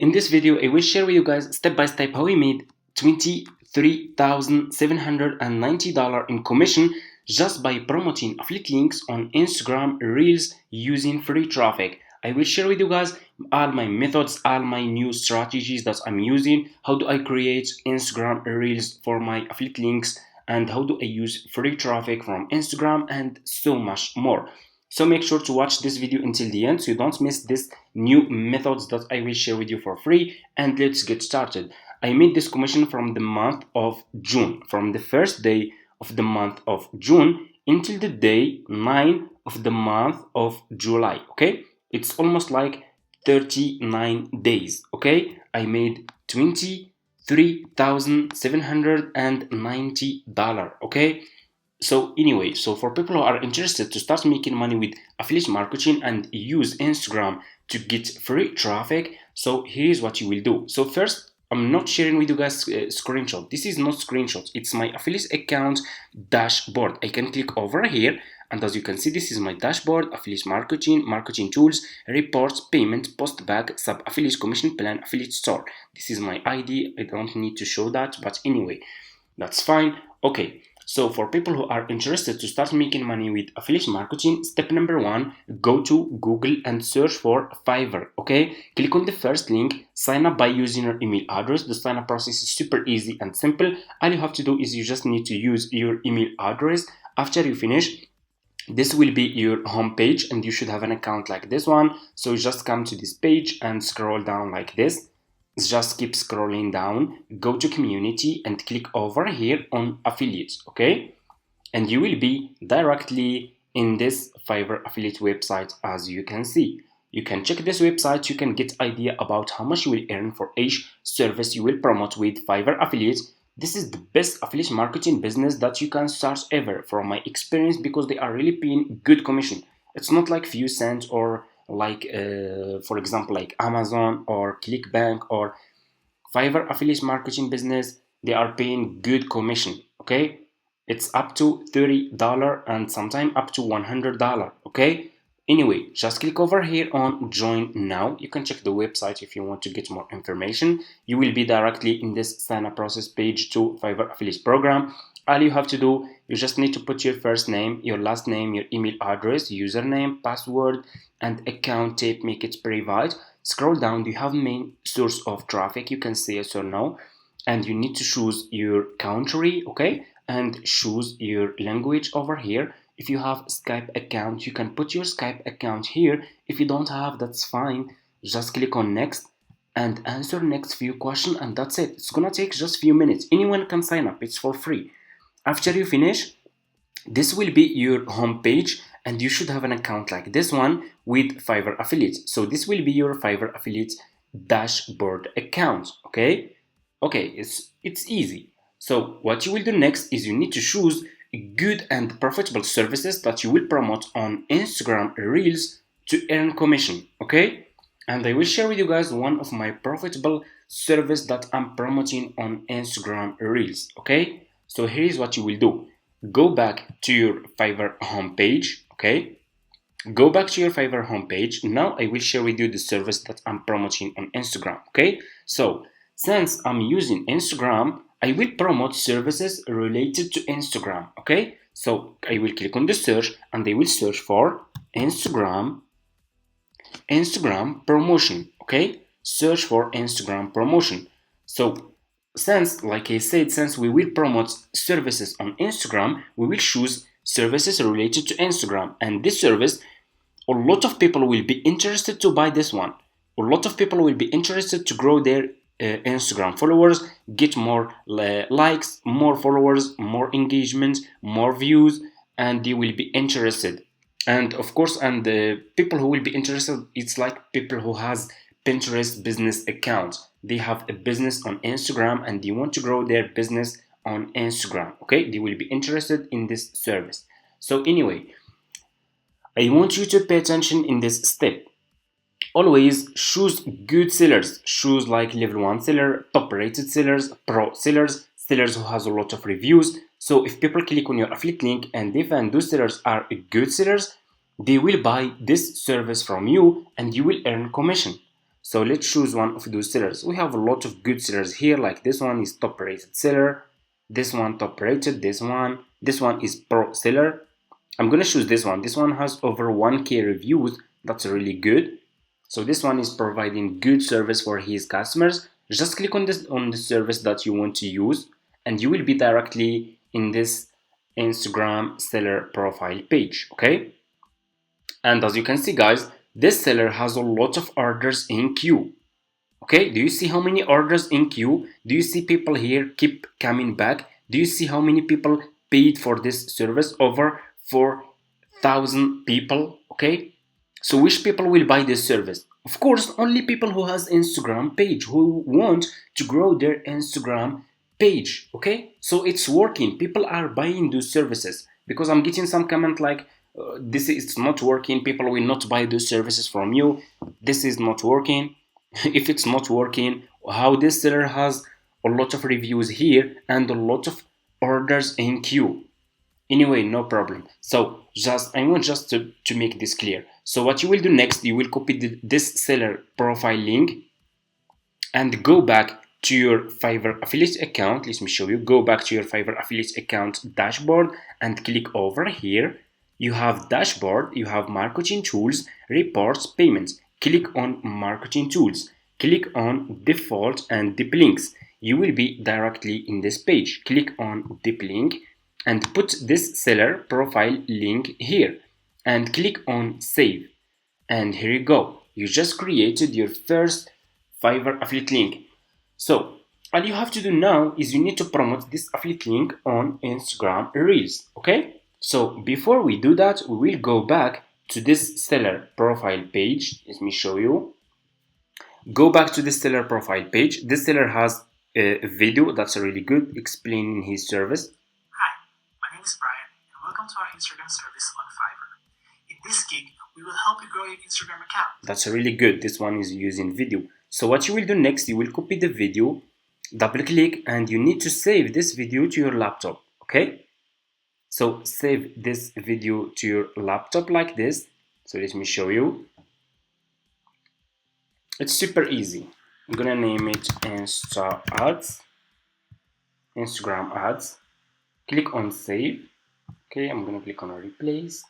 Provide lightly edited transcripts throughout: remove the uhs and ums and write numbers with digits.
In this video, I will share with you guys step by step how we made $23,790 in commission just by promoting affiliate links on Instagram Reels using free traffic. I will share with you guys all my methods, all my new strategies that I'm using, how do I create Instagram Reels for my affiliate links, and how do I use free traffic from Instagram, and so much more. So make sure to watch this video until the end so you don't miss these new methods that I will share with you for free. And let's get started. I made this commission from the month of June, from the first day of the month of June until the day 9 of the month of July. Okay, it's almost like 39 days. Okay, I made $23,790. Okay, so anyway, so for people who are interested to start making money with affiliate marketing and use Instagram to get free traffic, so here's what you will do. So first, I'm not sharing with you guys screenshot. This is not screenshot. It's my affiliate account dashboard. I can click over here, and as you can see, this is my dashboard: affiliate marketing tools, reports, payment, post bag, sub affiliate commission plan, affiliate store. This is my ID. I don't need to show that, but anyway, that's fine. Okay. So for people who are interested to start making money with affiliate marketing, step number 1, go to Google and search for Fiverr. Okay, click on the first link, sign up by using your email address. The sign up process is super easy and simple. All you have to do is you just need to use your email address. After you finish, this will be your home page and you should have an account like this one. So just come to this page and scroll down like this. Just keep scrolling down, go to community and click over here on affiliates. Okay, and you will be directly in this Fiverr affiliate website. As you can see, you can check this website, you can get idea about how much you will earn for each service you will promote with Fiverr affiliates. This is the best affiliate marketing business that you can start ever from my experience, because they are really paying good commission. It's not like few cents or like for example like Amazon or ClickBank or Fiverr affiliate marketing business. They are paying good commission. Okay, it's up to $30 and sometimes up to $100. Okay, anyway, just click over here on join now. You can check the website if you want to get more information. You will be directly in this sign up process page to Fiverr affiliate program. All you have to do, you just need to put your first name, your last name, your email address, username, password, and account type. Make it private. Scroll down. Do you have main source of traffic? You can say yes or no, and you need to choose your country. Okay, and choose your language over here. If you have Skype account, you can put your Skype account here. If you don't have, that's fine. Just click on next and answer next few questions, and that's it. It's gonna take just few minutes. Anyone can sign up. It's for free. After you finish, this will be your home page and you should have an account like this one with Fiverr affiliates. So this will be your Fiverr affiliates dashboard account. Okay, it's easy. So what you will do next is you need to choose good and profitable services that you will promote on Instagram Reels to earn commission. Okay, and I will share with you guys one of my profitable service that I'm promoting on Instagram Reels. Okay, so here is what you will do. Go back to your Fiverr homepage. Okay, go back to your Fiverr homepage. Now I will share with you the service that I'm promoting on Instagram. Okay, so since I'm using Instagram, I will promote services related to Instagram. Okay, so I will click on the search and I will search for Instagram promotion. Okay, search for Instagram promotion. So since, like I said, since we will promote services on Instagram, we will choose services related to Instagram. And this service, a lot of people will be interested to buy this one. A lot of people will be interested to grow their Instagram followers, get more likes, more followers, more engagement, more views, and they will be interested. And of course, and the people who will be interested, it's like people who has Pinterest business account. They have a business on Instagram and they want to grow their business on Instagram. Okay, they will be interested in this service. So anyway, I want you to pay attention in this step. Always choose good sellers. Choose like level 1 seller, top rated sellers, pro sellers, sellers who has a lot of reviews. So if people click on your affiliate link and they find those sellers are good sellers, they will buy this service from you and you will earn commission. So let's choose one of those sellers. We have a lot of good sellers here, like this one is top rated seller, this one top rated, this one is pro seller. I'm gonna choose this one. This one has over 1k reviews. That's really good. So this one is providing good service for his customers. Just click on the service that you want to use, and you will be directly in this Instagram seller profile page. Okay, and as you can see, guys, this seller has a lot of orders in queue. Okay, do you see how many orders in queue? Do you see people here keep coming back? Do you see how many people paid for this service? Over 4,000 people. Okay, so which people will buy this service? Of course, only people who has Instagram page, who want to grow their Instagram page. Okay, so it's working. People are buying those services, because I'm getting some comment like, this is not working, people will not buy those services from you, this is not working. If it's not working, how this seller has a lot of reviews here and a lot of orders in queue? Anyway, no problem. So I want just to make this clear. So what you will do next, you will copy this seller profile link and go back to your Fiverr affiliate account. Let me show you. Go back to your Fiverr affiliate account dashboard and click over here. You have dashboard, you have marketing tools, reports, payments. Click on marketing tools. Click on default and deep links. You will be directly in this page. Click on deep link and put this seller profile link here and click on save. And here you go. You just created your first Fiverr affiliate link. So all you have to do now is you need to promote this affiliate link on Instagram Reels. Okay? So before we do that, we will go back to this seller profile page. Let me show you. Go back to the seller profile page. This seller has a video that's really good explaining his service. Hi, my name is Brian, and welcome to our Instagram service on Fiverr. In this gig, we will help you grow your Instagram account. That's really good. This one is using video. So what you will do next, you will copy the video, double click, and you need to save this video to your laptop. Okay? So save this video to your laptop like this. So let me show you. It's super easy. I'm gonna name it Instagram ads. Click on save. Okay, I'm gonna click on replace,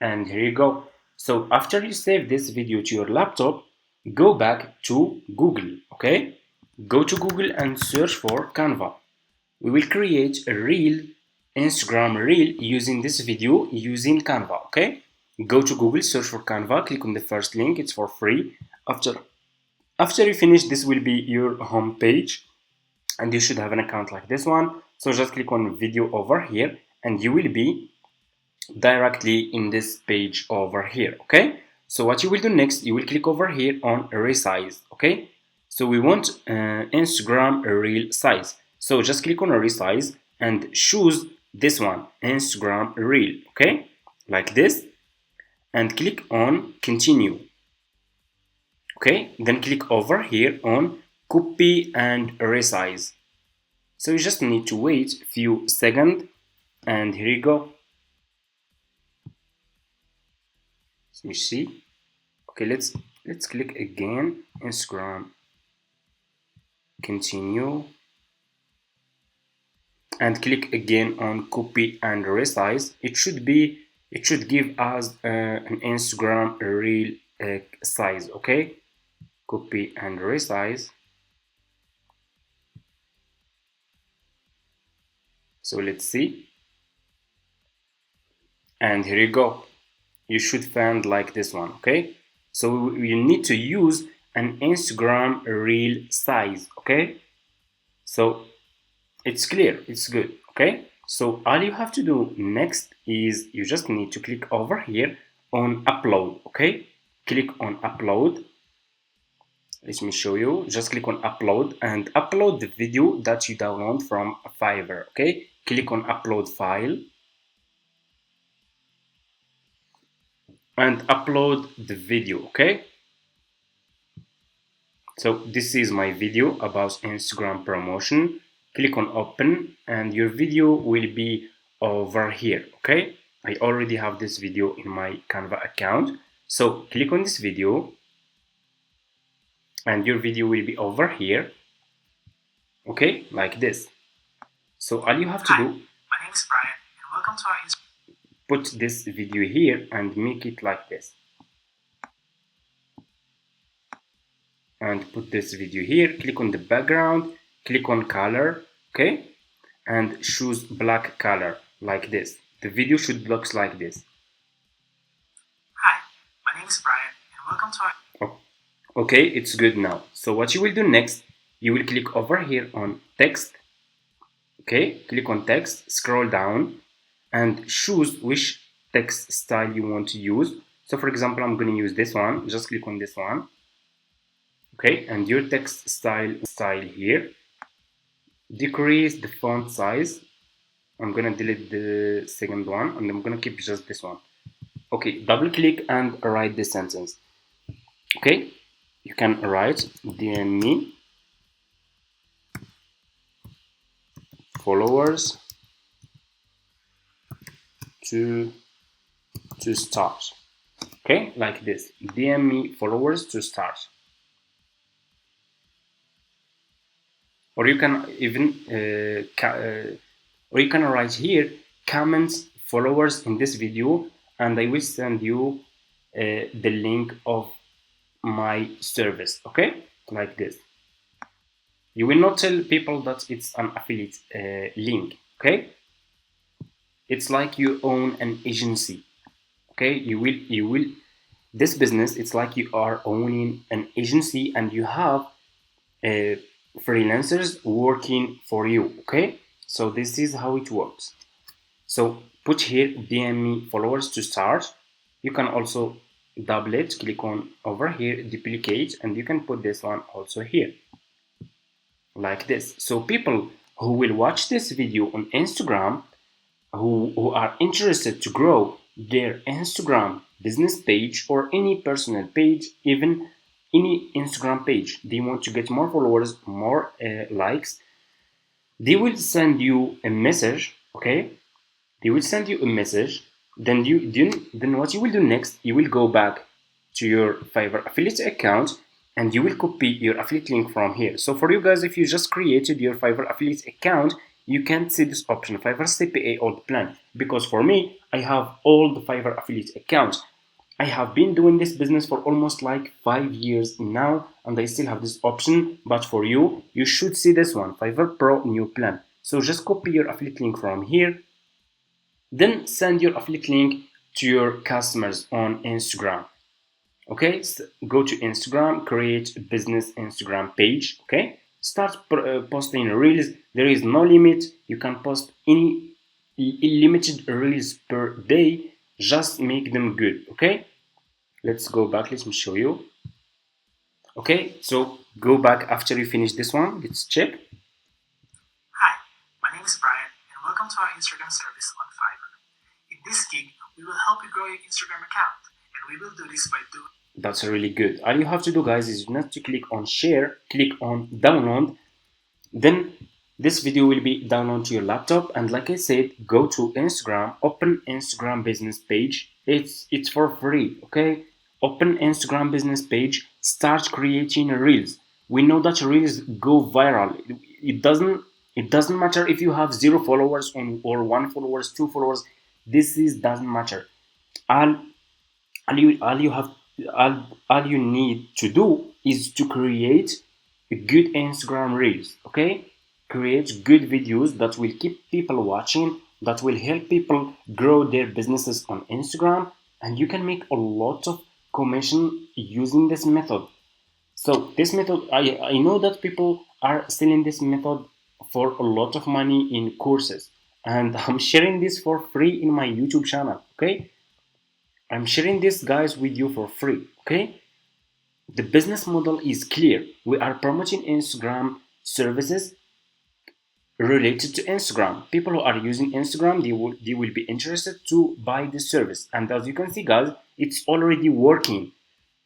and here you go. So after you save this video to your laptop, go back to Google. Okay, go to Google and search for Canva. We will create a reel, Instagram reel, using this video using Canva. Okay, go to Google, search for Canva, click on the first link. It's for free. After you finish, this will be your home page, and you should have an account like this one. So just click on video over here, and you will be directly in this page over here. Okay, so what you will do next, you will click over here on resize. Okay, so we want Instagram reel size. So just click on resize and choose this one, Instagram reel. Okay, like this, and click on continue. Okay, then click over here on copy and resize. So you just need to wait a few seconds, and here you go. So you see. Okay, let's click again, Instagram, continue, and click again on copy and resize. It should give us an Instagram reel size. Okay, copy and resize. So let's see, and here you go. You should find like this one. Okay, so you need to use an Instagram reel size. Okay, so it's clear, it's good. Okay, so all you have to do next is you just need to click over here on upload. Okay, click on upload. Let me show you. Just click on upload and upload the video that you download from Fiverr. Okay, click on upload file and upload the video. Okay, so this is my video about Instagram promotion. Click on open and your video will be over here. Okay, I already have this video in my Canva account, so click on this video and your video will be over here, okay, like this. So all you have to Hi, do, my name is Brian, and welcome to our put this video here and make it like this, and put this video here, click on the background, click on color, okay, and choose black color like this. The video should look like this. Hi, my name is Brian, and welcome to our Okay, it's good now. So what you will do next, you will click over here on text, okay, click on text, scroll down and choose which text style you want to use. So for example, I'm going to use this one. Just click on this one, okay, and your text style here. Decrease the font size. I'm going to delete the second one and I'm going to keep just this one. Okay, double click and write the sentence. Okay, you can write DM me followers to start. Okay, like this. DM me followers to start. Or you can even or you can write here comments followers in this video, and I will send you the link of my service. Okay, like this. You will not tell people that it's an affiliate link. Okay, it's like you own an agency. Okay, you will this business, it's like you are owning an agency and you have uh, freelancers working for you. Okay, so this is how it works. So put here DM me followers to start. You can also double it, click on over here, duplicate, and you can put this one also here like this. So people who will watch this video on Instagram, who are interested to grow their Instagram business page or any personal page, even any Instagram page, they want to get more followers, more likes, they will send you a message. Okay, they will send you a message. Then what you will do next, you will go back to your Fiverr affiliate account and you will copy your affiliate link from here. So for you guys, if you just created your Fiverr affiliate account, you can't see this option, Fiverr CPA old plan, because for me, I have all the Fiverr affiliate accounts. I have been doing this business for almost like 5 years now, and I still have this option. But for you, you should see this one, Fiverr Pro new plan. So just copy your affiliate link from here, then send your affiliate link to your customers on Instagram. Okay, so go to Instagram, create a business Instagram page. Okay, start posting reels. There is no limit. You can post any unlimited reels per day. Just make them good. Okay, let's go back. Let me show you. Okay, so go back after you finish this one. Let's check. Hi, my name is Brian, and welcome to our Instagram service on Fiverr. In this gig, we will help you grow your Instagram account, and we will do this by doing. That's really good. All you have to do, guys, is not to click on share, click on download. Then this video will be downloaded to your laptop, and like I said, go to Instagram, open Instagram business page. It's for free. Okay, open Instagram business page, start creating reels. We know that reels go viral. It doesn't matter if you have 0 followers or 1 followers, 2 followers. This is doesn't matter. All all you have all you need to do is to create a good Instagram reels. Okay, create good videos that will keep people watching, that will help people grow their businesses on Instagram, and you can make a lot of commission using this method. So this method, I know that people are selling this method for a lot of money in courses, and I'm sharing this for free in my YouTube channel. Okay, I'm sharing this, guys, with you for free. Okay, the business model is clear. We are promoting Instagram services related to Instagram. People who are using Instagram, they will be interested to buy this service. And as you can see, guys, it's already working.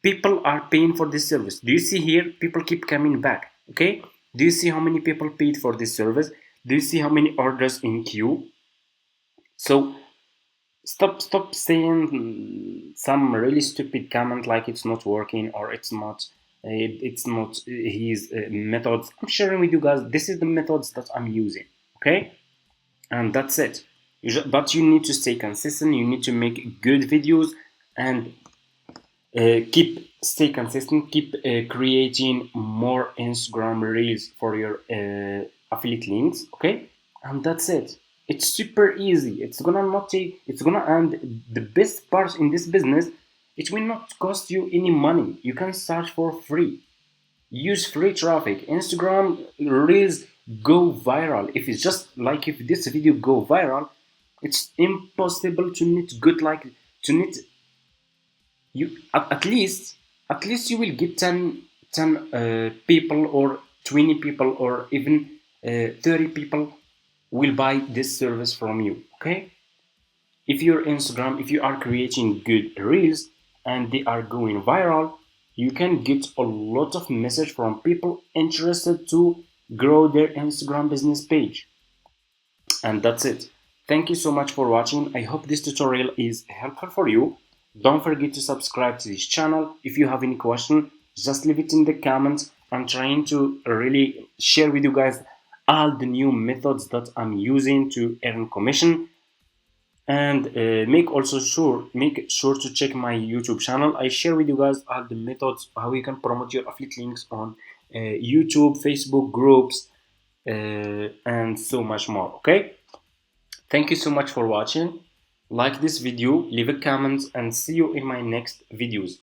People are paying for this service. Do you see here? People keep coming back. Okay, do you see how many people paid for this service? Do you see how many orders in queue? So stop saying some really stupid comment like it's not working or it's not It's not his methods. I'm sharing with you guys, this is the methods that I'm using. Okay, and that's it. But you need to stay consistent, you need to make good videos, and keep stay consistent, keep creating more Instagram reels for your affiliate links. Okay, and that's it. It's super easy. It's gonna not take, it's gonna, and the best part in this business, it will not cost you any money. You can start for free. Use free traffic. Instagram reels go viral. If it's just like, if this video go viral, it's impossible to need good, like, to need, you at least you will get 10 people, or 20 people, or even 30 people will buy this service from you. Okay, if your Instagram, if you are creating good reels and they are going viral, you can get a lot of message from people interested to grow their Instagram business page. And that's it. Thank you so much for watching. I hope this tutorial is helpful for you. Don't forget to subscribe to this channel. If you have any question, just leave it in the comments. I'm trying to really share with you guys all the new methods that I'm using to earn commission. And make sure to check my YouTube channel. I share with you guys all the methods how you can promote your affiliate links on YouTube, Facebook groups, and so much more. Okay, thank you so much for watching. Like this video, leave a comment, and see you in my next videos.